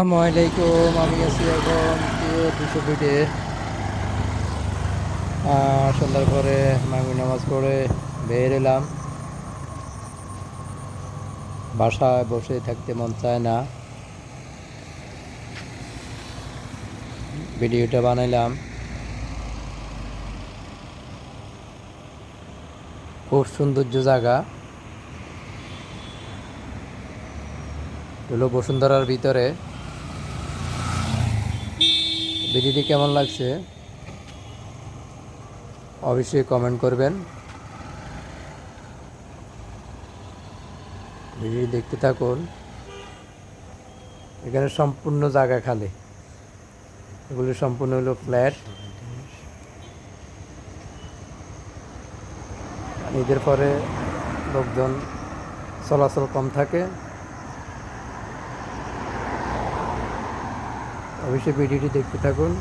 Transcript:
আসসালামু আলাইকুম। আমি আছি এখন প্রিয় 200 ফিটে। সন্ধ্যার পরে মাগরিব নামাজ পড়ে বের এলাম। বাসায় বসে থাকতে মন চায় না, ভিডিওটা বানাইলাম। খুব সৌন্দর্য জায়গা, হলো বসুন্ধরার ভিতরে। ভিডিওটি কেমন লাগছে অবশ্যই কমেন্ট করবেন। ভিডিওটি দেখতে থাকুন। এখানে সম্পূর্ণ জায়গা খালি, এগুলি সম্পূর্ণ হলো ফ্ল্যাট। ঈদের পরে লোকজন চলাচল কম থাকে। অবশ্যই ভিডিওটি দেখতে থাকুন।